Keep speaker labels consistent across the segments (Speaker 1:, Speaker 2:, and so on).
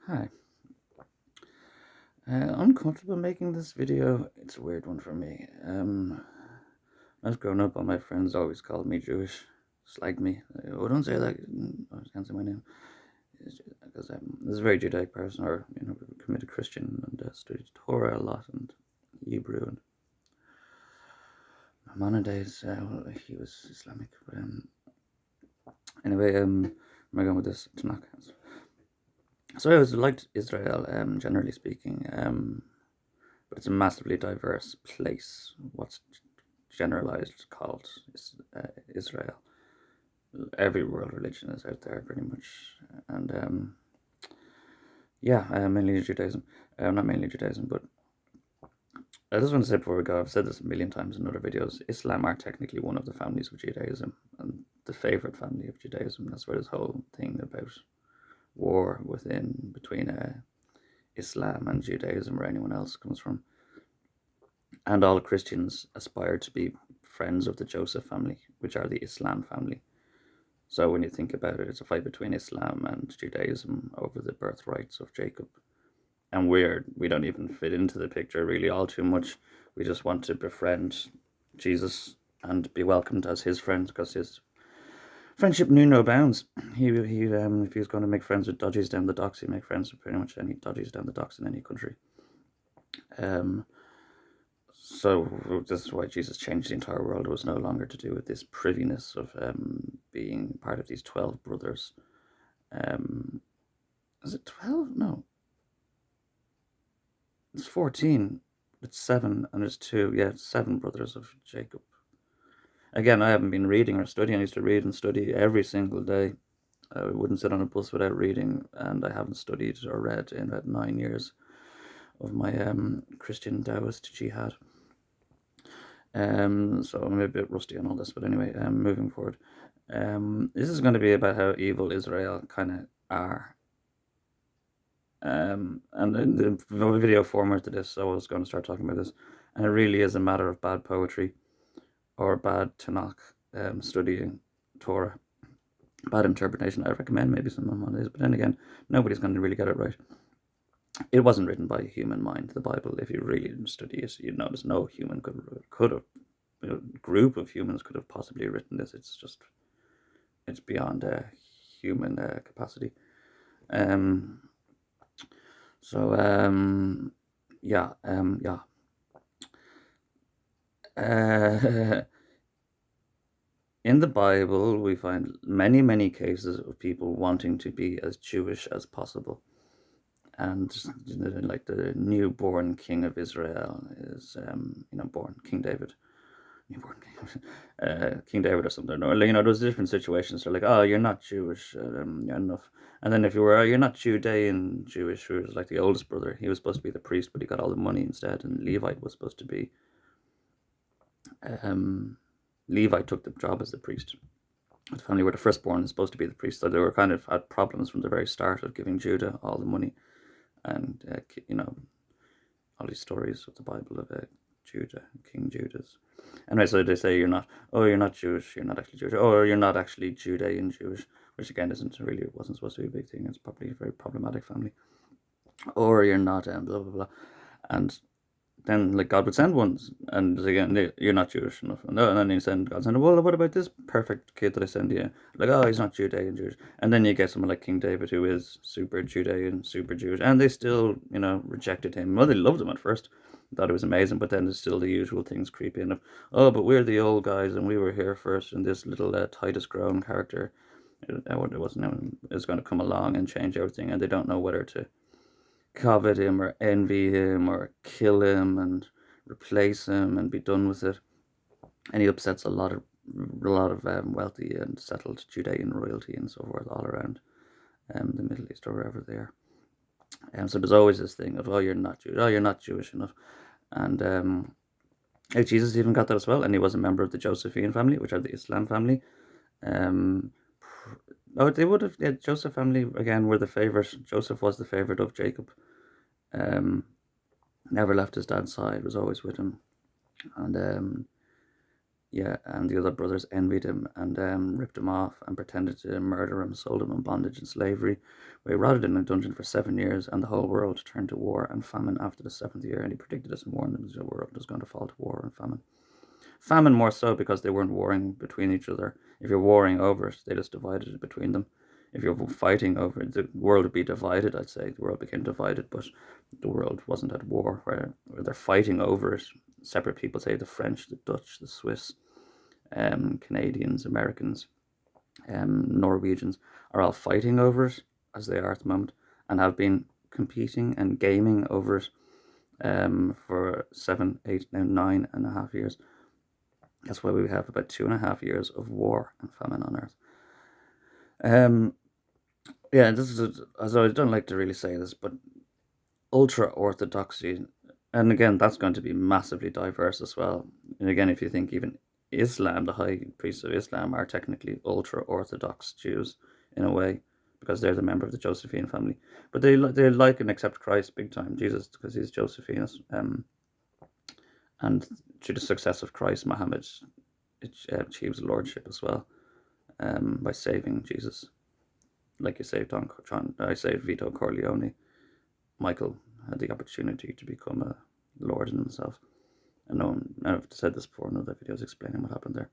Speaker 1: Hi. Uncomfortable making this video. It's a weird one for me. I was growing up, all my friends always called me Jewish, slagged me. Oh, don't say that. I can't say my name. Because I was a very Judaic person, or committed Christian, and studied Torah a lot and Hebrew. And my modern days, well, he was Islamic. But anyway, where am I going with this? Tanakh. So I always liked Israel, generally speaking. But it's a massively diverse place. What's generalized called Israel. Every world religion is out there pretty much, and yeah, mainly Judaism. Not mainly Judaism, but I just want to say before we go, I've said this a million times in other videos. Islam are technically one of the families of Judaism, and the favorite family of Judaism. That's where this whole thing about war between Islam and Judaism or anyone else comes from. And all Christians aspire to be friends of the Joseph family, which are the Islam family. So when you think about it, it's a fight between Islam and Judaism over the birthrights of Jacob. And we don't even fit into the picture really all too much. We just want to befriend Jesus and be welcomed as his friend because his friendship knew no bounds. If he was going to make friends with dodgies down the docks, he'd make friends with pretty much any dodgies down the docks in any country. So this is why Jesus changed the entire world. It was no longer to do with this priviness of being part of these 12 brothers. Is it 12? No, it's 14. It's 7 and there's 2. Yeah, it's 7 brothers of Jacob. Again, I haven't been reading or studying. I used to read and study every single day. I wouldn't sit on a bus without reading, and I haven't studied or read in about 9 years of my Christian Taoist jihad. So I'm a bit rusty on all this, but anyway, moving forward. This is going to be about how evil Israel kind of are. And the video format to this, I was going to start talking about this, and it really is a matter of bad poetry or bad Tanakh studying Torah, bad interpretation. I recommend maybe some on this, but then again, nobody's going to really get it right. It wasn't written by a human mind. The Bible, if you really study it, you'd notice no human could have group of humans could have possibly written this. It's beyond human capacity. So yeah, yeah. In the Bible, we find many cases of people wanting to be as Jewish as possible, and like the newborn king of Israel is, born King David. Newborn King David or something. Or there's different situations. They're like, oh, you're not Jewish enough. And then if you were, oh, you're not Judean Jewish, who was like the oldest brother. He was supposed to be the priest, but he got all the money instead. And Levite was supposed to be. Levi took the job as the priest. The family were the firstborn is supposed to be the priest, so they were kind of had problems from the very start of giving Judah all the money, and all these stories of the Bible of Judah, King Judah's. Anyway, so they say you're not Jewish, you're not actually Jewish, or you're not actually Judean Jewish, which again wasn't supposed to be a big thing. It's probably a very problematic family. Or you're not, blah blah blah, and then like God would send ones, and again you're not Jewish enough, and then God send, well, what about this perfect kid that I send you? Like, oh, he's not Judean Jewish, and then you get someone like King David who is super Judean, super Jewish, and they still rejected him. Well, they loved him at first, thought it was amazing, but then there's still the usual things creep in of, oh, but we're the old guys and we were here first, and this little Titus grown character, it wasn't is going to come along and change everything, and they don't know whether to covet him or envy him or kill him and replace him and be done with it. And he upsets a lot of wealthy and settled Judean royalty and so forth all around the Middle East or wherever they are. So there's always this thing of, oh, you're not Jewish, oh, you're not Jewish enough. And Jesus even got that as well, and he was a member of the Josephine family, which are the Islam family. They would have, yeah, Joseph family again were the favorite. Joseph was the favorite of Jacob. Never left his dad's side, was always with him, and Yeah, and the other brothers envied him and ripped him off and pretended to murder him, sold him in bondage and slavery. But he rotted in a dungeon for 7 years, and the whole world turned to war and famine after the seventh year. And he predicted this and warned them that the world was going to fall to war and famine. Famine more so because they weren't warring between each other. If you're warring over it, they just divided it between them. If you're fighting over it, the world would be divided, I'd say. The world became divided, but the world wasn't at war where they're fighting over it. Separate people, say the French, the Dutch, the Swiss, Canadians, Americans, Norwegians, are all fighting over it, as they are at the moment, and have been competing and gaming over it for 7, 8, now 9.5 years. That's why we have about 2.5 years of war and famine on Earth. Yeah, this is as I don't like to really say this, but ultra orthodoxy, and again, that's going to be massively diverse as well. And again, if you think even Islam, the high priests of Islam are technically ultra orthodox Jews in a way because they're the member of the Josephine family, but they like and accept Christ big time, Jesus, because he's Josephine, and through the success of Christ, Muhammad achieves lordship as well by saving Jesus, like you saved I saved Vito Corleone. Michael had the opportunity to become a lord in himself. And no one, I've said this before in other videos explaining what happened there.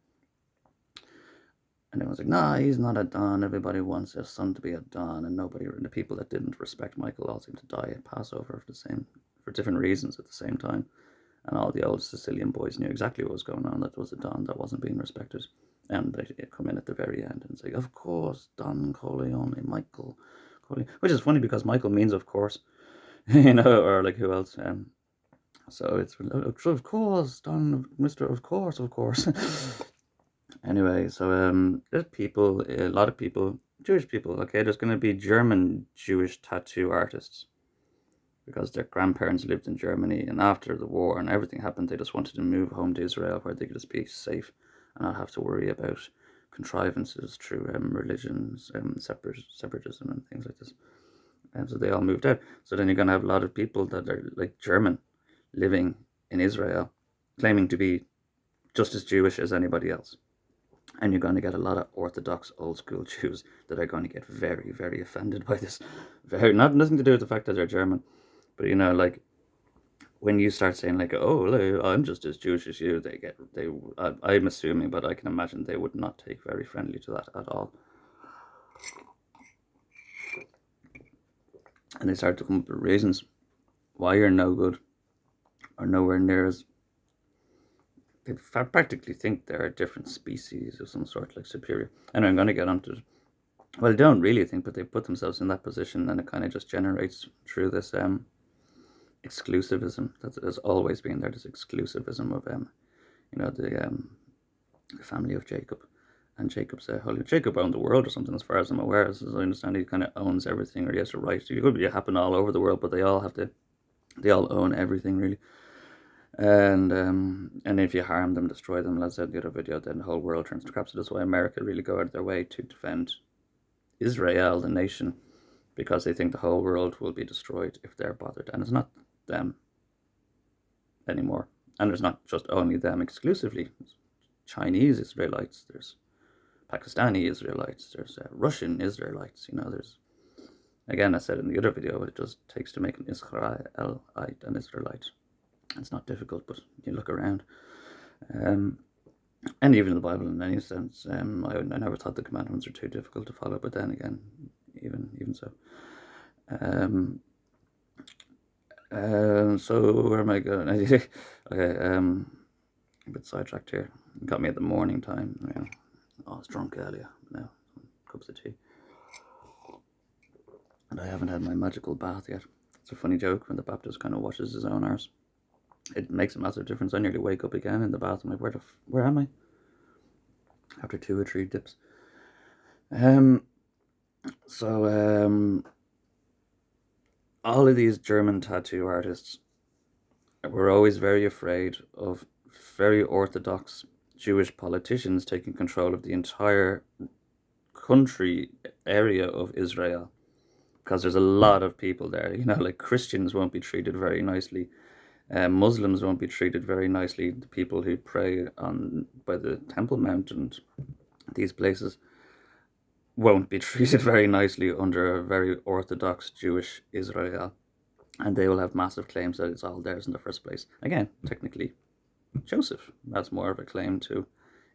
Speaker 1: And everyone's like, nah, he's not a Don. Everybody wants their son to be a Don. And the people that didn't respect Michael all seemed to die at Passover for different reasons at the same time. And all the old Sicilian boys knew exactly what was going on, that there was a Don that wasn't being respected. And they come in at the very end and say, of course, Don Corleone, Michael Corleone. Which is funny because Michael means of course, or like who else? So it's, of course, Don, Mr. Of course. Anyway, so there's people, a lot of people, Jewish people, okay, there's going to be German Jewish tattoo artists because their grandparents lived in Germany, and after the war and everything happened, they just wanted to move home to Israel where they could just be safe and not have to worry about contrivances through religions, separatism and things like this. And so they all moved out. So then you're going to have a lot of people that are like German living in Israel, claiming to be just as Jewish as anybody else. And you're going to get a lot of Orthodox old school Jews that are going to get very, very offended by this. Nothing to do with the fact that they're German, but like when you start saying like, oh, I'm just as Jewish as you, I'm assuming, but I can imagine they would not take very friendly to that at all. And they start to come up with reasons why you're no good or nowhere near as. They practically think they're a different species of some sort, like superior. And I'm going to get onto it. Well, they don't really think, but they put themselves in that position, and it kind of just generates through this exclusivism that has always been there. This exclusivism of the family of Jacob, and Jacob's holy. Jacob owned the world or something, as far as I'm aware. As I understand, he kind of owns everything, or he has a right. It could be happen all over the world, but they all own everything really. And if you harm them, destroy them, as I said in the other video, then the whole world turns to crap. So that's why America really go out of their way to defend Israel, the nation, because they think the whole world will be destroyed if they're bothered. And it's not them anymore. And there's not just only them exclusively. There's Chinese Israelites, there's Pakistani Israelites, there's Russian Israelites. There's, again, I said in the other video, what it just takes to make an Israelite an Israelite. It's not difficult, but you look around. And even in the Bible, in any sense, I never thought the commandments were too difficult to follow, but then again, even so. So where am I going? Okay, a bit sidetracked here. It got me at the morning time. Yeah. I was drunk earlier, but now cups of tea. And I haven't had my magical bath yet. It's a funny joke when the Baptist kind of washes his own arse. It makes a massive difference. I nearly wake up again in the bath. I'm like, where am I? After 2 or 3 dips. All of these German tattoo artists were always very afraid of very orthodox Jewish politicians taking control of the entire country area of Israel, because there's a lot of people there. Like Christians won't be treated very nicely. Muslims won't be treated very nicely. The people who pray on by the Temple Mount and these places won't be treated very nicely under a very Orthodox Jewish Israel, and they will have massive claims that it's all theirs in the first place. Again, technically, Joseph has more of a claim to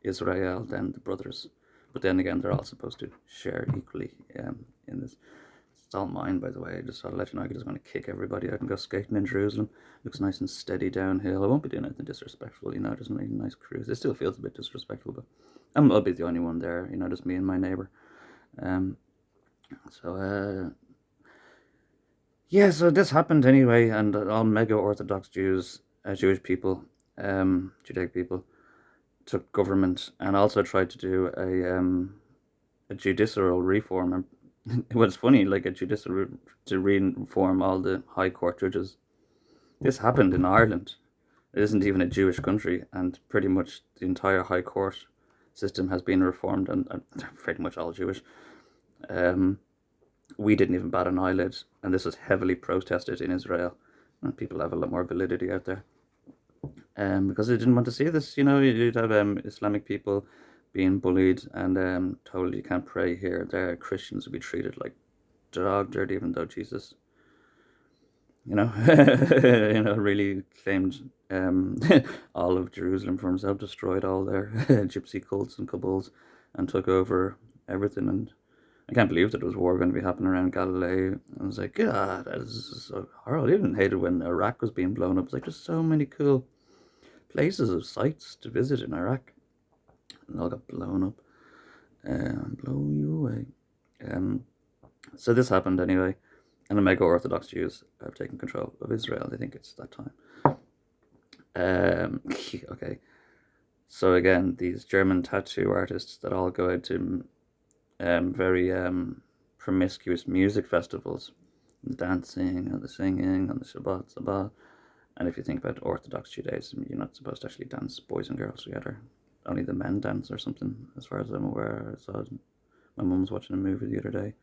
Speaker 1: Israel than the brothers, but then again, they're all supposed to share equally in this. It's all mine, by the way. I just thought I'd let you know. I just want to kick everybody out and go skating in Jerusalem. Looks nice and steady downhill. I won't be doing anything disrespectful, just a nice cruise. It still feels a bit disrespectful, but I'll be the only one there, just me and my neighbour. Yeah, so this happened anyway, and all mega Orthodox Jews, Jewish people, Judaic people, took government and also tried to do a judicial reform. And it was funny, like a judicial to reform all the high court judges. This happened in Ireland. It isn't even a Jewish country, and pretty much the entire high court system has been reformed, and pretty much all Jewish. We didn't even bat an eyelid, and this was heavily protested in Israel, and people have a lot more validity out there. Because they didn't want to see this, you'd have Islamic people being bullied and told you can't pray here. There, Christians would be treated like dog dirt, even though Jesus, really claimed all of Jerusalem for himself, destroyed all their gypsy cults and cabals, and took over everything. And I can't believe that there was war going to be happening around Galilee. I was like, God, that is so horrible. I even hated when Iraq was being blown up. It's like, there's so many cool places of sites to visit in Iraq. And all got blown up. Blow you away. So this happened anyway. And the mega Orthodox Jews have taken control of Israel. They think it's that time. Okay. So again, these German tattoo artists that all go out to very promiscuous music festivals, the dancing and the singing and the Shabbat. And if you think about Orthodox Judaism, you're not supposed to actually dance boys and girls together. Only the men dance or something, as far as I'm aware. I saw my mum was watching a movie the other day.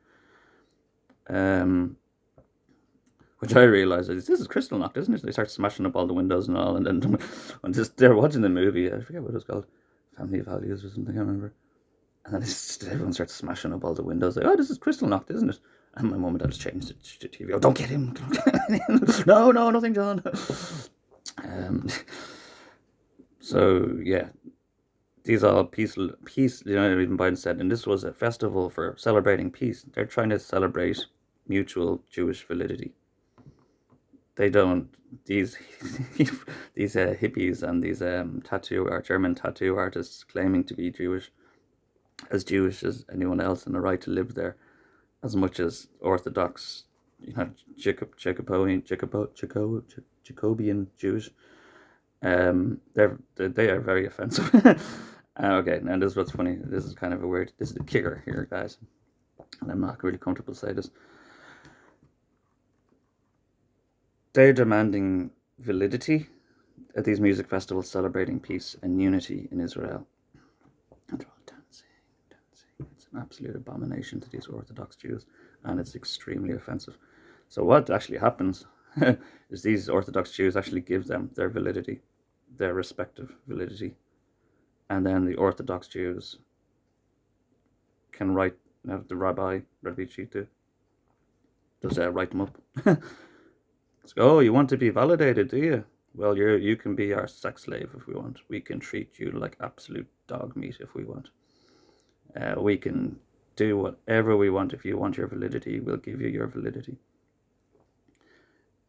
Speaker 1: Which I realised is this is Kristallnacht, isn't it? They start smashing up all the windows and all, and then when they're watching the movie, I forget what it was called, Family Values or something, I can't remember. And then everyone starts smashing up all the windows. Like, oh, this is Kristallnacht, isn't it? And my mum and dad just changed it to TV. Oh, don't get him. Don't get him. No, nothing, John. So, yeah. These are peace, even Biden said, and this was a festival for celebrating peace. They're trying to celebrate mutual Jewish validity. They don't, these hippies and these German tattoo artists claiming to be Jewish as anyone else and the right to live there, as much as Orthodox, Jacobean Jews. They are very offensive. Okay, and this is what's funny. This is kind of this is the kicker here, guys, and I'm not really comfortable to say this. They're demanding validity at these music festivals celebrating peace and unity in Israel. And they're all dancing. It's an absolute abomination to these Orthodox Jews, and it's extremely offensive. So what actually happens is these Orthodox Jews actually give them their validity, their respective validity, and then the Orthodox Jews can write, the Rabbi Chita, does write them up. Oh, you want to be validated, do you? Well, you can be our sex slave if we want. We can treat you like absolute dog meat if we want. We can do whatever we want. If you want your validity, we'll give you your validity.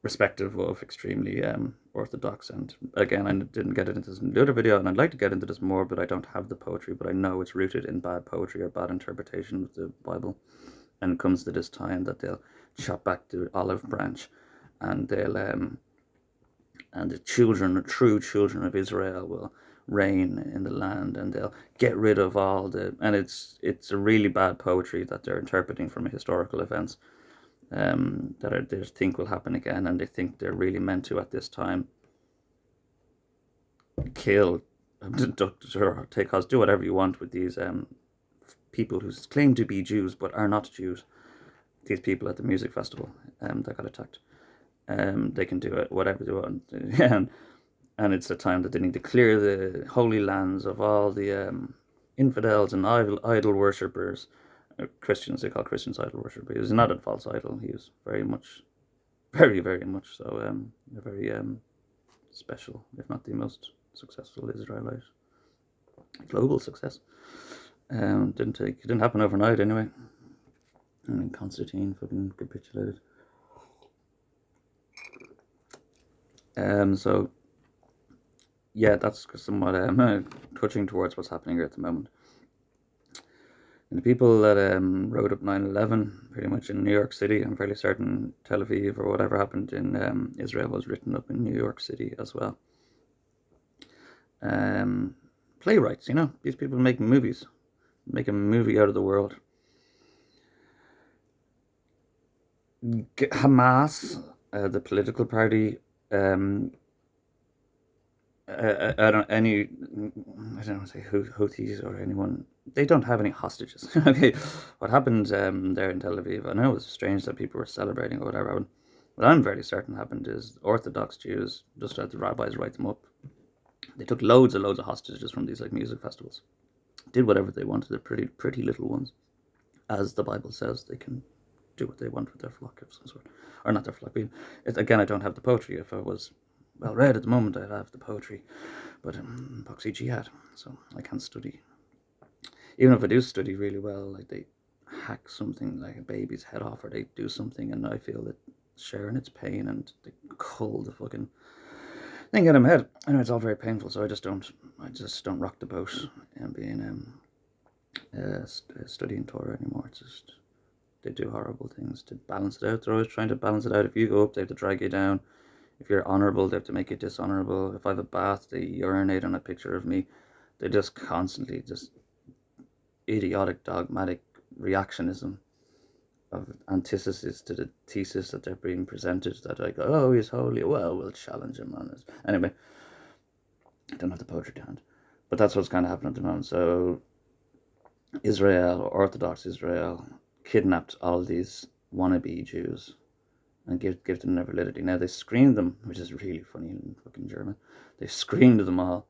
Speaker 1: Respective of extremely Orthodox. And again, I didn't get into this in the other video, and I'd like to get into this more, but I don't have the poetry. But I know it's rooted in bad poetry or bad interpretation of the Bible. And it comes to this time that they'll chop back the olive branch, and they'll and the true children of Israel will reign in the land, and they'll get rid of all and it's a really bad poetry that they're interpreting from historical events that they think will happen again, and they think they're really meant to at this time kill, take us, do whatever you want with these people who claim to be Jews but are not Jews. These people at the music festival that got attacked. They can do it whatever they want. And it's a time that they need to clear the holy lands of all the infidels and idol worshippers. Christians, they call Christians idol worshippers. He was not a false idol. He was very much, very, very much so, a very special, if not the most successful Israelite. Global success. Didn't happen overnight anyway. I mean, Constantine fucking capitulated. So yeah, that's somewhat touching towards what's happening here at the moment. And the people that wrote up 9/11, pretty much in New York City, I'm fairly certain Tel Aviv or whatever happened in Israel was written up in New York City as well. Playwrights, these people make movies, make a movie out of the world. Hamas, the political party, I don't want to say Houthis or anyone. They don't have any hostages. Okay, what happened there in Tel Aviv? I know it was strange that people were celebrating or whatever. What I'm very certain happened is Orthodox Jews just had the rabbis write them up. They took loads and loads of hostages from these like music festivals, did whatever they wanted. They're pretty little ones, as the Bible says. They can do what they want with their flock of some sort, or not their flock. Again, I don't have the poetry. If I was well read at the moment, I'd have the poetry, but Poxy Jihad, so I can't study. Even if I do study really well, like they hack something like a baby's head off, or they do something, and I feel that sharing its pain, and they cull the fucking thing out of my head. I know it's all very painful, so I just don't rock the boat and being studying Torah anymore. It's just they do horrible things to balance it out. They're always trying to balance it out. If you go up, they have to drag you down. If you're honourable, they have to make you dishonourable. If I have a bath, they urinate on a picture of me. They just constantly idiotic, dogmatic reactionism of antithesis to the thesis that they're being presented. That I go, oh, he's holy. Well, we'll challenge him on this. Anyway, I don't have the poetry to hand. But that's what's kind of happening at the moment. So Israel, Orthodox Israel, kidnapped all these wannabe Jews and give them their validity. Now they screened them, which is really funny in fucking German. They screened them all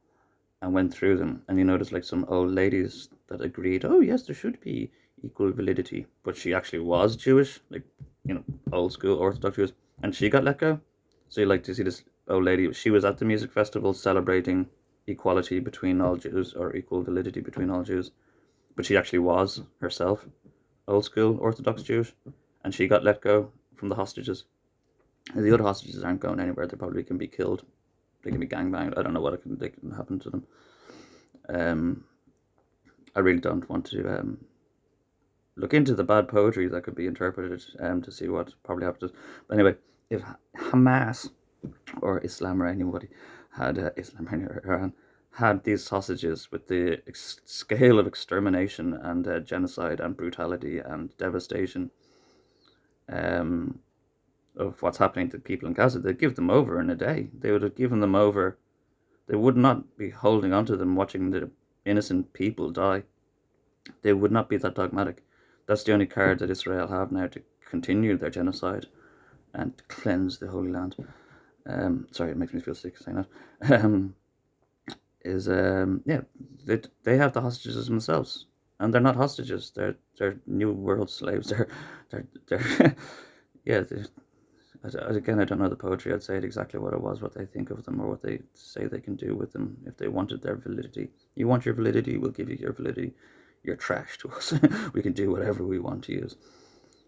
Speaker 1: and went through them, and you notice like some old ladies that agreed, oh yes, there should be equal validity, but she actually was Jewish, like old school Orthodox Jews, and she got let go. So you like to see this old lady, she was at the music festival celebrating equality between all Jews, or equal validity between all Jews, but she actually was herself old school Orthodox Jewish, and she got let go from the hostages. And the other hostages aren't going anywhere. They probably can be killed. They can be gangbanged. I don't know what can happen to them. I really don't want to look into the bad poetry that could be interpreted to see what probably happens. But anyway, if Hamas or Islam or anybody had Islam or Iran had these sausages with the scale of extermination and genocide and brutality and devastation of what's happening to people in Gaza, they'd give them over in a day. They would have given them over. They would not be holding on to them, watching the innocent people die. They would not be that dogmatic. That's the only card that Israel have now to continue their genocide and to cleanse the Holy Land. Sorry, it makes me feel sick saying that. They have the hostages themselves, and they're not hostages. They're new world slaves. They're yeah. Again, I don't know the poetry. I'd say it exactly what it was, what they think of them, or what they say they can do with them if they wanted their validity. You want your validity, we'll give you your validity. You're trash to us. We can do whatever we want to use.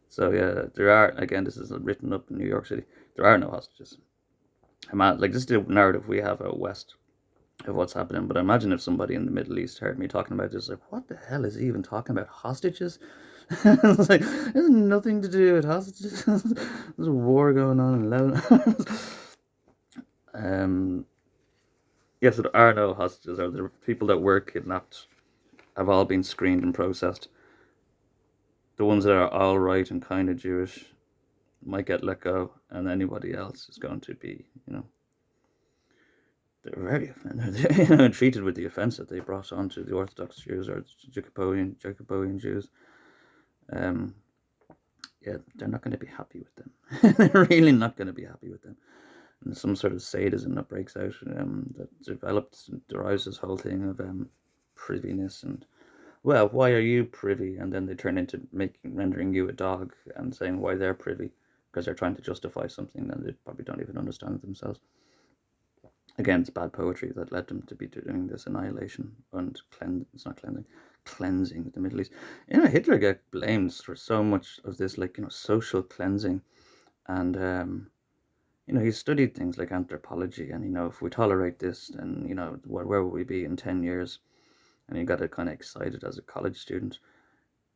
Speaker 1: So yeah, there are, again, this is written up in New York City, there are no hostages. Like, this is the narrative we have out west of what's happening, but imagine if somebody in the Middle East heard me talking about this, like, what the hell is he even talking about? Hostages? It's like, there's nothing to do with hostages. There's a war going on in Lebanon. Yes, there are no hostages, or the people that were kidnapped have all been screened and processed. The ones that are all right and kind of Jewish might get let go, and anybody else is going to be, they're very offended, treated with the offence that they brought onto the Orthodox Jews or Jacobean Jews. yeah, they're not going to be happy with them. They're really not going to be happy with them. And some sort of sadism that breaks out, that develops and derives this whole thing of priviness and, well, why are you privy? And then they turn into rendering you a dog and saying why they're privy because they're trying to justify something that they probably don't even understand themselves. Again, it's bad poetry that led them to be doing this annihilation and it's not cleansing, cleansing the Middle East. Hitler got blamed for so much of this, like, social cleansing. And, he studied things like anthropology. And, if we tolerate this, then, where will we be in 10 years? And he got it kind of excited as a college student.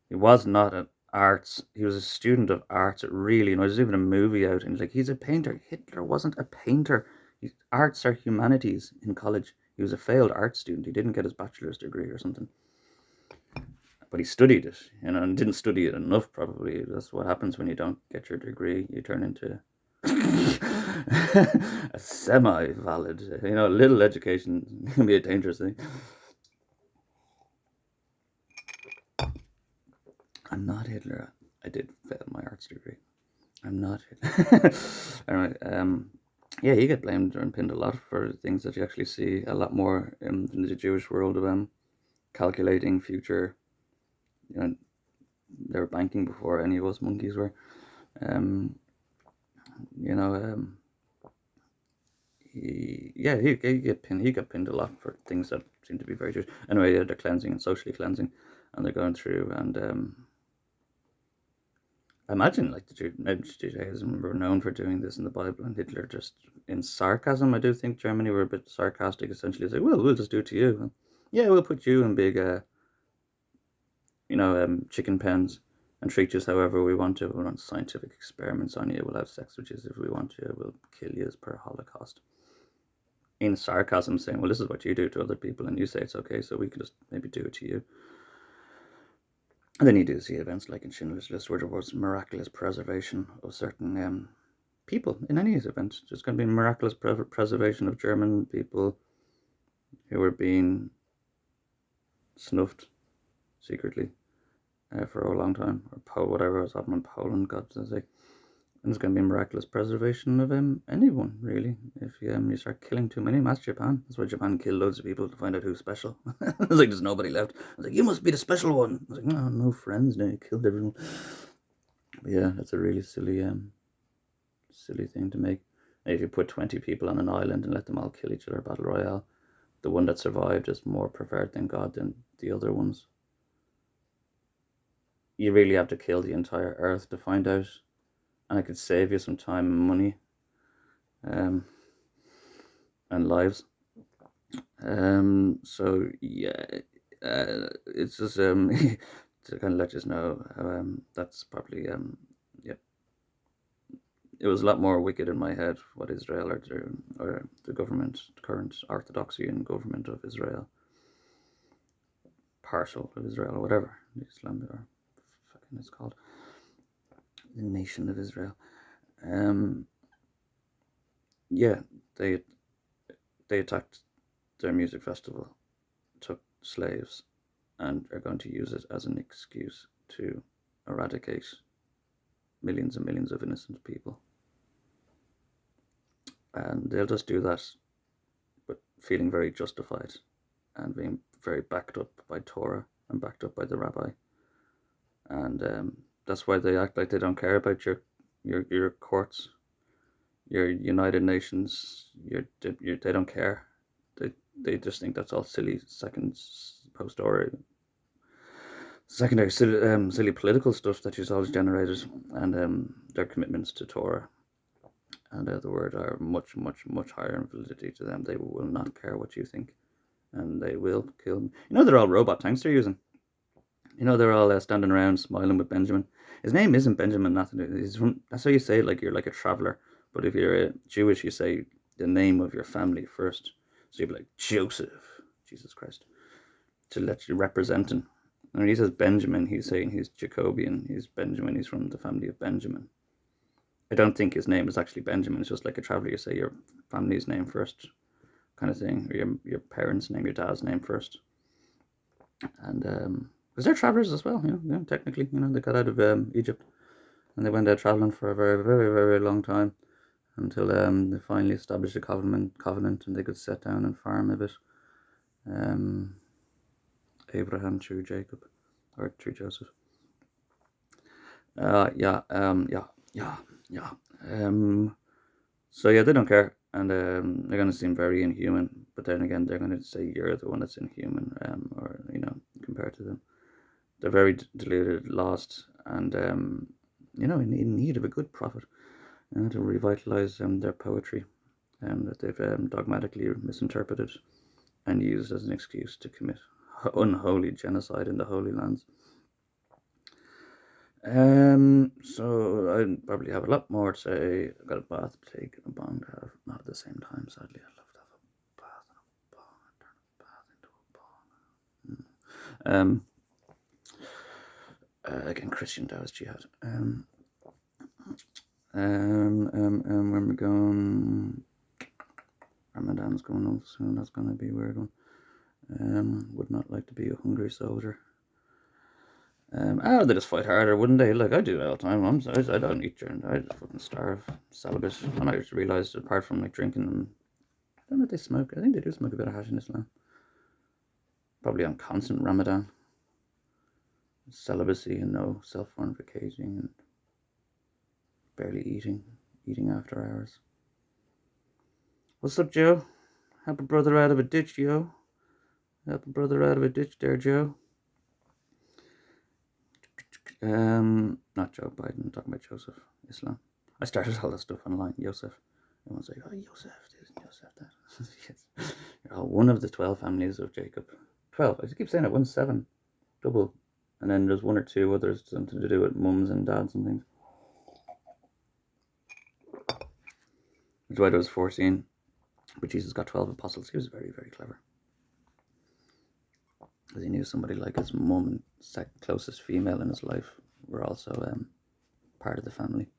Speaker 1: He was not an arts. He was a student of arts. Really, there's even a movie out, and he's a painter. Hitler wasn't a painter. Arts are humanities in college. He was a failed art student. He didn't get his bachelor's degree or something, but he studied it, and didn't study it enough. Probably that's what happens when you don't get your degree. You turn into a semi-valid. Little education can be a dangerous thing. I'm not Hitler. I did fail my arts degree. I'm not Hitler. Anyway, yeah, he got blamed and pinned a lot for things that you actually see a lot more in the Jewish world of calculating future. They were banking before any of us monkeys were. Um, you know, he got pinned a lot for things that seem to be very Jewish. Anyway, yeah, they're cleansing and socially cleansing, and they're going through and. I imagine like the Judaism were known for doing this in the Bible, and Hitler just in sarcasm. I do think Germany were a bit sarcastic, essentially say, "Well, we'll just do it to you. Yeah, we'll put you in big, chicken pens and treat you however we want to. We'll run scientific experiments on you. We'll have sex with you if we want to. We'll kill you as per Holocaust." In sarcasm, saying, "Well, this is what you do to other people, and you say it's okay, so we can just maybe do it to you." And then you do see events like in Schindler's List where there was miraculous preservation of certain people in any event. There's going to be miraculous preservation of German people who were being snuffed secretly for a long time, or whatever was happening in Poland, God's sake. And there's going to be miraculous preservation of anyone, really. If you start killing too many, that's Japan. That's why Japan killed loads of people to find out who's special. It's like there's nobody left. I was like, you must be the special one. I was like, no friends. Now you killed everyone. But yeah, that's a really silly thing to make. If you put 20 people on an island and let them all kill each other, battle royale, the one that survived is more perverted than God than the other ones. You really have to kill the entire earth to find out. And I could save you some time and money and lives. So yeah, it's just to kind of let you know how that's probably yeah. It was a lot more wicked in my head what Israel are doing, or the government, the current orthodoxy and government of Israel, partial of Israel, or whatever the Islam or fucking it's called, the nation of Israel. Yeah, they attacked their music festival, took slaves, and are going to use it as an excuse to eradicate millions and millions of innocent people. And they'll just do that, but feeling very justified and being very backed up by Torah and backed up by the rabbi. And that's why they act like they don't care about your courts, your United Nations. They don't care. They just think that's all silly secondary silly political stuff that you've always generated, and their commitments to Torah and the word are much, much, much higher in validity to them. They will not care what you think, and they will kill them. They're all robot tanks they're using. They're all standing around smiling with Benjamin. His name isn't Benjamin nothing. That's how you say it, like you're like a traveler. But if you're Jewish, you say the name of your family first. So you'd be like Joseph, Jesus Christ, to let you represent him. And when he says Benjamin, he's saying he's Jacobian. He's Benjamin. He's from the family of Benjamin. I don't think his name is actually Benjamin. It's just like a traveler. You say your family's name first, kind of thing, or your parents' name, your dad's name first. And because they're travelers as well, technically, they got out of Egypt And they went out traveling for a very, very, very long time until they finally established a covenant, and they could set down and farm a bit. Um, Abraham through Jacob, or through Joseph. Yeah, yeah, yeah, yeah. So yeah, they don't care, and they're going to seem very inhuman. But then again, they're going to say you're the one that's inhuman, or compared to them, they're very deluded, lost, and in need of a good prophet, to revitalize their poetry, that they've dogmatically misinterpreted and used as an excuse to commit unholy genocide in the Holy Lands. So I probably have a lot more to say. I've got a bath to take and a bong to have. Not at the same time, sadly. I'd love to have a bath and a bong and turn a bath into a bong. Again, Christian Taoist jihad. Where am I going? Ramadan's going on soon. That's going to be a weird one. Would not like to be a hungry soldier. They just fight harder, wouldn't they? Like I do all the time. I don't eat during. I just fucking starve, celibate, and I just realised apart from like drinking, I don't know if they smoke. I think they do smoke a bit of hash in Islam. Probably on constant Ramadan, celibacy and no self-mortification and barely eating after hours. What's up, Joe? Help a brother out of a ditch, yo. Help a brother out of a ditch there, Joe. Not Joe Biden, I'm talking about Joseph, Islam. I started all this stuff online, Joseph. Everyone's like, oh, Joseph this, Joseph that. Yes. You're one of the 12 families of Jacob. 12, I just keep saying it, 1 7, double. And then there's 1 or 2 others, something to do with mums and dads and things. That's why there was 14. But Jesus got 12 apostles. He was very, very clever. Because he knew somebody like his mum and closest female in his life were also part of the family.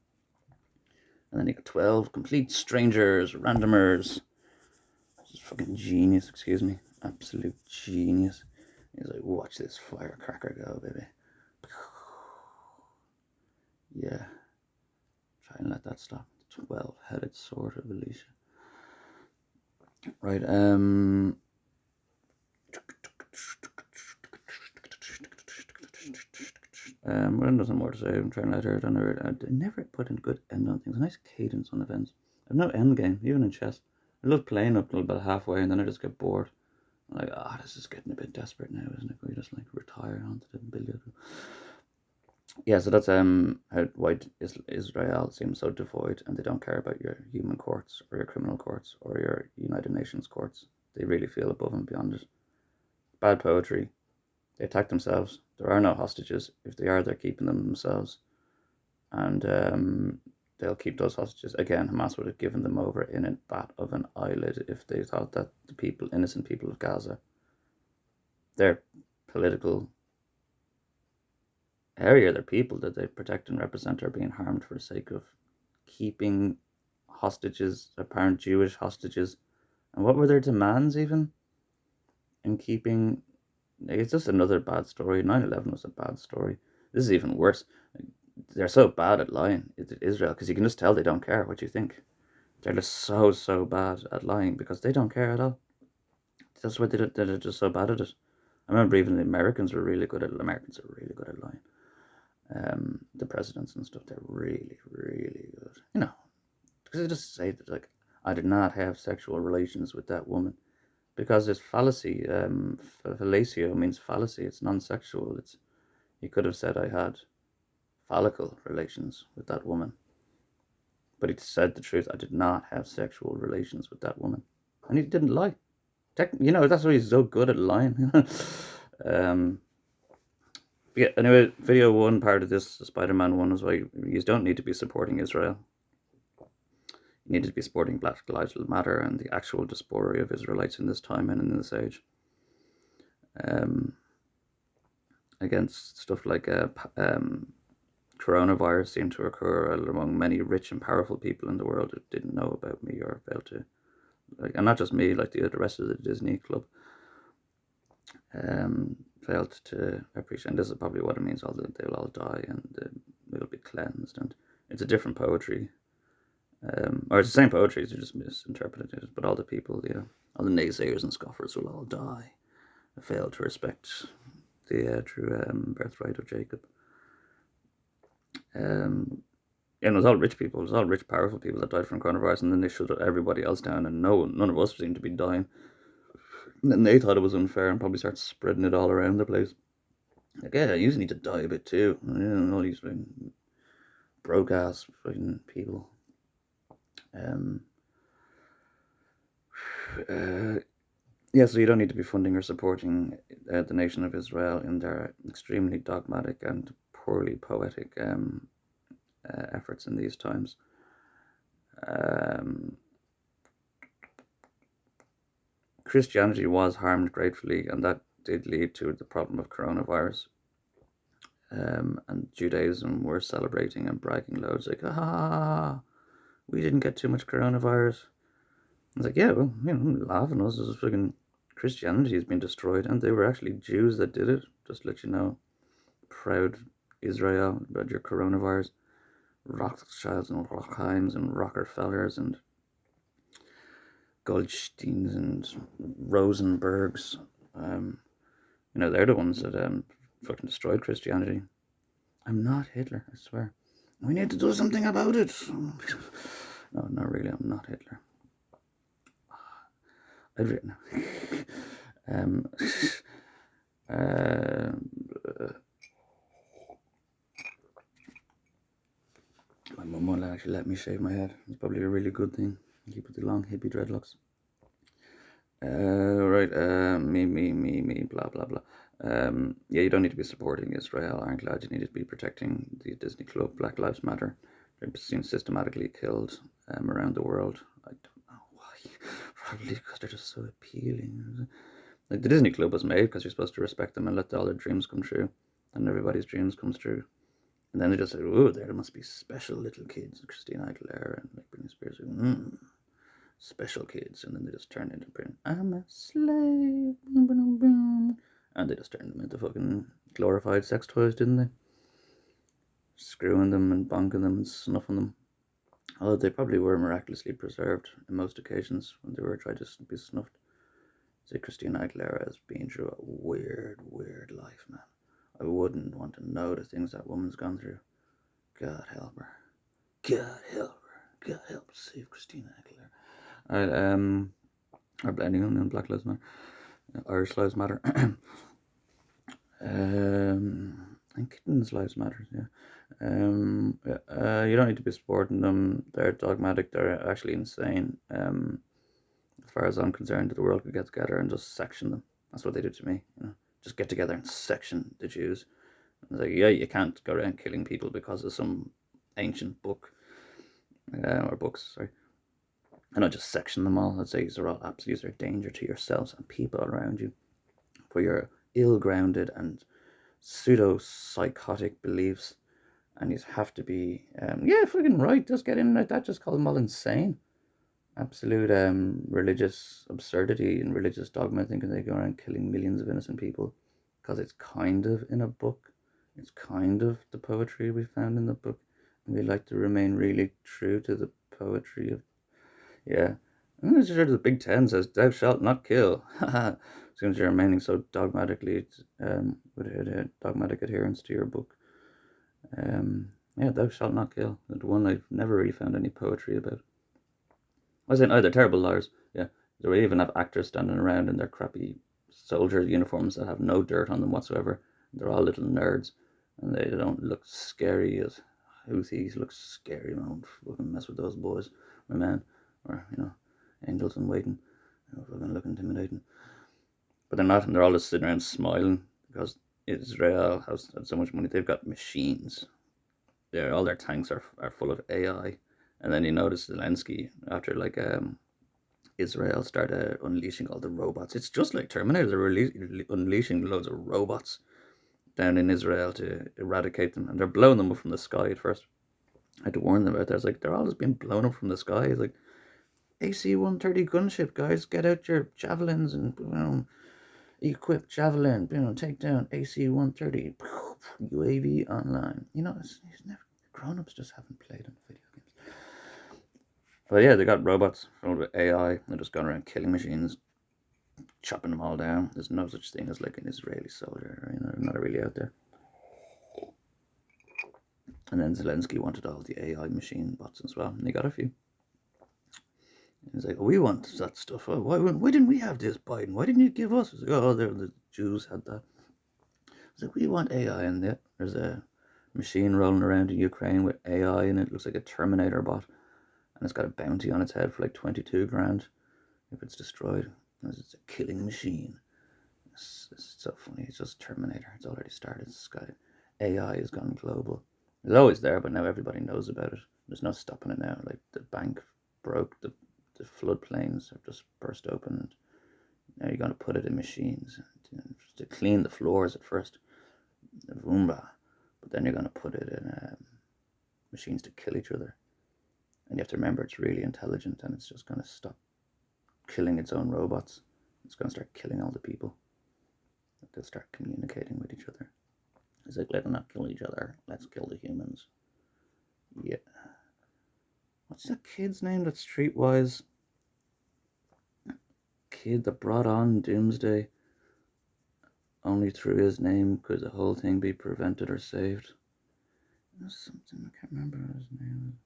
Speaker 1: And then he got 12 complete strangers, randomers. Just fucking genius, excuse me. Absolute genius. He's like, watch this firecracker go, baby. Yeah. Try and let that stop. 12-headed sword of Elisha. Right, nothing more to say. I'm trying to let her down her. I never put in good end on things. A nice cadence on events. I've no end game, even in chess. I love playing up till about halfway and then I just get bored. I'm like, this is getting a bit desperate now, isn't it? We just like retire onto the billiard. Yeah, so that's how white Israel seems so devoid, and they don't care about your human courts or your criminal courts or your United Nations courts. They really feel above and beyond it. Bad poetry. They attack themselves. There are no hostages. If they are, they're keeping them themselves. And they'll keep those hostages. Again, Hamas would have given them over in a bat of an eyelid if they thought that the innocent people of Gaza, their political area, their people that they protect and represent, are being harmed for the sake of keeping hostages, apparent Jewish hostages. And what were their demands even in keeping? It's just another bad story. 9/11 was a bad story. This is even worse. They're so bad at lying, Israel, because you can just tell they don't care what you think. They're just so bad at lying because they don't care at all. That's why they're just so bad at it. I remember even the Americans were really good at lying. The presidents and stuff, they're really, really good. Because they just say that, like, I did not have sexual relations with that woman. Because it's fallacy. Fellatio means fallacy. It's non-sexual. He could have said I had phallical relations with that woman. But he said the truth. I did not have sexual relations with that woman. And he didn't lie. That's why he's so good at lying. Yeah, anyway, video 1, part of this, Spider-Man 1, was why you don't need to be supporting Israel. You need to be supporting Black Lives Matter and the actual diaspora of Israelites in this time and in this age. Against stuff like coronavirus seemed to occur among many rich and powerful people in the world who didn't know about me or failed to, and not just me, like the rest of the Disney club. failed to appreciate. And this is probably what it means. They'll all die, and it'll be cleansed. And it's a different poetry, or it's the same poetry. They're just misinterpreted. But all the people, all the naysayers and scoffers will all die. They fail to respect the true birthright of Jacob. And it was all rich people. It was all rich, powerful people that died from coronavirus, and then they shut everybody else down, and none of us seemed to be dying. And then they thought it was unfair and probably started spreading it all around the place. Like, yeah, you need to die a bit too. All these broke ass fucking people. Yeah, so you don't need to be funding or supporting the nation of Israel in their extremely dogmatic and poorly poetic efforts in these times. Christianity was harmed gratefully, and that did lead to the problem of coronavirus. And Judaism were celebrating and bragging loads, like, we didn't get too much coronavirus. It's like, yeah, well, laughing at us as fucking Christianity has been destroyed, and they were actually Jews that did it. Just to let you know, proud Israel about your coronavirus. Rothschilds and Rockheims and Rockefellers and Goldsteins and Rosenbergs. They're the ones that fucking destroyed Christianity. I'm not Hitler, I swear. We need to do something about it. No, not really. I'm not Hitler. I've written. My mum won't actually let me shave my head. It's probably a really good thing. Keep it the long hippie dreadlocks. Right. Me. Blah blah blah. Yeah, you don't need to be supporting Israel. I'm glad you need to be protecting the Disney Club. Black Lives Matter. They're being systematically killed around the world. I don't know why. Probably because they're just so appealing. Like, the Disney Club was made because you're supposed to respect them and let all their dreams come true, and everybody's dreams comes true. And then they just say, "Oh, there must be special little kids." Christina Aguilera and like Britney Spears, special kids, and then they just turn into "I'm a slave," and they just turned them into fucking glorified sex toys, didn't they? Screwing them and bonking them and snuffing them. Although they probably were miraculously preserved in most occasions when they were trying to be snuffed. Say Christina Aguilera has been through a weird life, man. I wouldn't want to know the things that woman's gone through. God help her. God help her. God help save Christina Aguilera. Alright, or blending on Black Lives Matter. Irish Lives Matter. And kittens' lives matter, yeah. You don't need to be supporting them. They're dogmatic. They're actually insane. As far as I'm concerned, the world could get together and just section them. That's what they did to me. Just get together and section the Jews. And it's like, yeah, you can't go around killing people because of some ancient book or books. Sorry. And I just section them all. I'd say these are all absolutely a danger to yourselves and people around you for your ill-grounded and pseudo-psychotic beliefs, and you have to be fucking right, just get in like that, just call them all insane. Absolute religious absurdity and religious dogma, thinking they go around killing millions of innocent people because it's kind of in a book, it's kind of the poetry we found in the book, and we like to remain really true to the poetry of I'm sure the Big Ten says thou shalt not kill. Seems you're remaining so dogmatically with dogmatic adherence to your book. Thou shalt not kill. The one I've never really found any poetry about. I was saying, they're terrible liars. Yeah, they even have actors standing around in their crappy soldier uniforms that have no dirt on them whatsoever. They're all little nerds, and they don't look scary as Houthis look scary. Man, fucking mess with those boys, my man, or angels in waiting. Fucking look intimidating. But they're not, and they're all just sitting around smiling because Israel has so much money. They've got machines. All their tanks are full of AI. And then you notice Zelensky, after Israel started unleashing all the robots. It's just like Terminator. They're unleashing loads of robots down in Israel to eradicate them. And they're blowing them up from the sky at first. I had to warn them about that. It's like, they're all just being blown up from the sky. It's like, AC-130 gunship, guys, get out your javelins and equip Javelin, take down AC-130, UAV online. It's never, grown-ups just haven't played on video games. But yeah, they got robots with AI. They're just going around killing machines, chopping them all down. There's no such thing as like an Israeli soldier, not really out there. And then Zelensky wanted all the AI machine bots as well, and he got a few. He's like, we want that stuff. Oh, why didn't we have this, Biden? Why didn't you give us? Like, the Jews had that. It's like, we want AI in there. There's a machine rolling around in Ukraine with AI in it. It looks like a Terminator bot. And it's got a bounty on its head for like 22 grand if it's destroyed. It's a killing machine. It's so funny. It's just Terminator. It's already started. It's got AI has gone global. It's always there, but now everybody knows about it. There's no stopping it now. Like the bank broke, the floodplains have just burst open, and now you're going to put it in machines to clean the floors at first, the Roomba, but then you're going to put it in machines to kill each other. And you have to remember it's really intelligent, and it's just going to stop killing its own robots. It's going to start killing all the people. They'll start communicating with each other. It's like, let's not kill each other. Let's kill the humans. Yeah. What's that kid's name that's streetwise? Kid that brought on Doomsday. Only through his name could the whole thing be prevented or saved. There's something, I can't remember his name.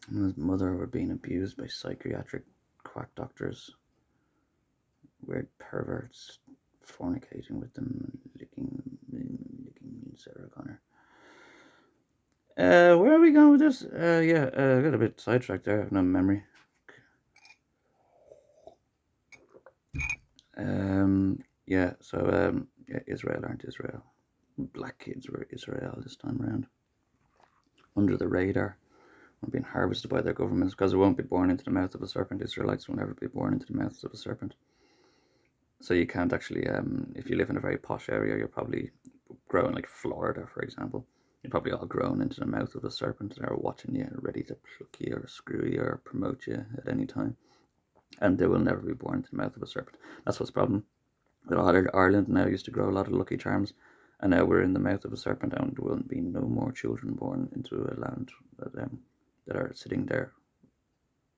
Speaker 1: And his mother were being abused by psychiatric quack doctors. Weird perverts fornicating with them, licking Sarah Connor. Where are we going with this? I got a bit sidetracked there. I have no memory. Israel aren't Israel. Black kids were Israel this time around. Under the radar. Won't being harvested by their governments because they won't be born into the mouth of a serpent. Israelites will never be born into the mouths of a serpent. So you can't actually, if you live in a very posh area, you're probably growing, like Florida, for example. You're probably all grown into the mouth of a serpent. They're watching you, ready to pluck you or screw you or promote you at any time. And they will never be born into the mouth of a serpent. That's what's the problem. But Ireland now used to grow a lot of Lucky Charms, and now we're in the mouth of a serpent, and there will be no more children born into a land that are sitting there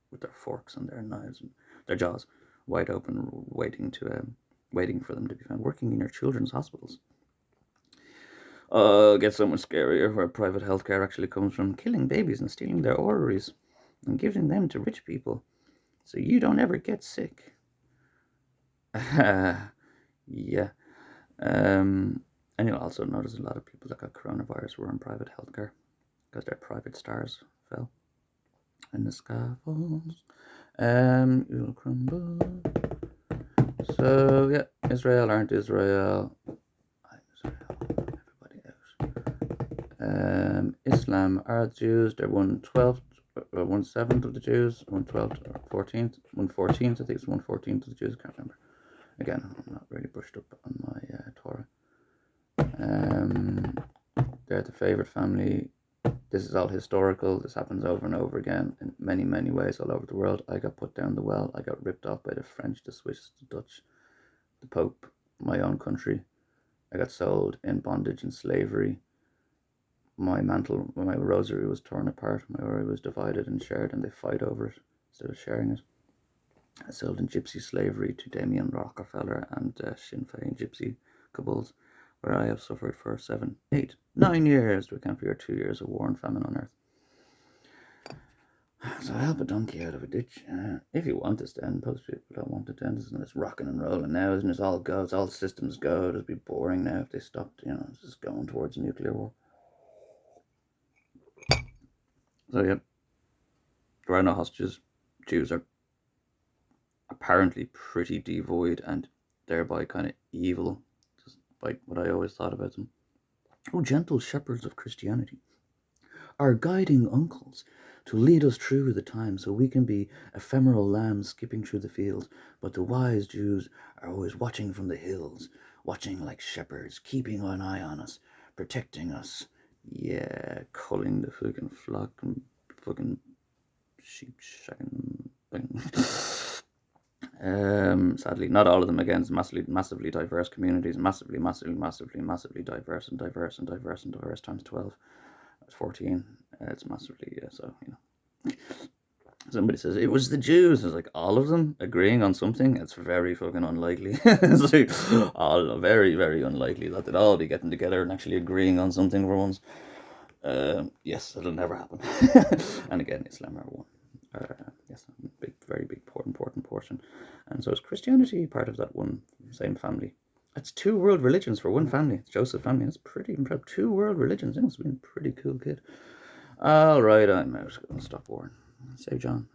Speaker 1: with their forks and their knives and their jaws wide open, waiting for them to be found, working in your children's hospitals. It gets so much scarier where private healthcare actually comes from killing babies and stealing their ovaries and giving them to rich people so you don't ever get sick. Yeah. And you'll also notice a lot of people that got coronavirus were in private healthcare because their private stars fell. And the sky falls, you'll crumble. So, yeah, Israel aren't Israel. I'm Israel. Everybody else. Islam are the Jews. They're 1/12th, 1/7th of the Jews, 1/12th or 14th, 1/14th. I think it's 1/14th of the Jews. I can't remember. Again, I'm not really brushed up on my Torah. They're the favorite family. This is all historical. This happens over and over again in many, many ways all over the world. I got put down the well. I got ripped off by the French, the Swiss, the Dutch, the Pope, my own country. I got sold in bondage and slavery. My mantle, my rosary was torn apart. My rosary was divided and shared, and they fight over it instead of sharing it. I sold in gypsy slavery to Damien Rockefeller and Sinn Féin gypsy cabals, where I have suffered for 7, 8, 9 years to account for your 2 years of war and famine on earth. So I help a donkey out of a ditch. If you want this to end, most people don't want it to end. It's rocking and rolling now, isn't it? It's all go. It's all systems go. It'd be boring now if they stopped. It's just going towards a nuclear war. So yeah, there are no hostages. Jews are apparently pretty devoid and thereby kind of evil, despite what I always thought about them. Oh, gentle shepherds of Christianity, our guiding uncles, to lead us through the time so we can be ephemeral lambs skipping through the fields, but the wise Jews are always watching from the hills, watching like shepherds, keeping an eye on us, protecting us. Yeah, culling the fucking flock and fucking sheep shacking thing. Sadly, not all of them. Again, it's massively diverse communities, massively diverse and diverse and diverse and diverse times 12. It's 14. It's massively, yeah. So somebody says it was the Jews. It's like all of them agreeing on something. It's very fucking unlikely. It's like all very very unlikely that they'd all be getting together and actually agreeing on something for once. Yes, it'll never happen. And again, Islam are one. Yes, big, very big, important portion. And so is Christianity part of that one same family? It's two world religions for one family. It's Joseph family. That's pretty impressive. Two world religions. It must have been a pretty cool kid. All right, I'm out. I'll stop boring. Say, John.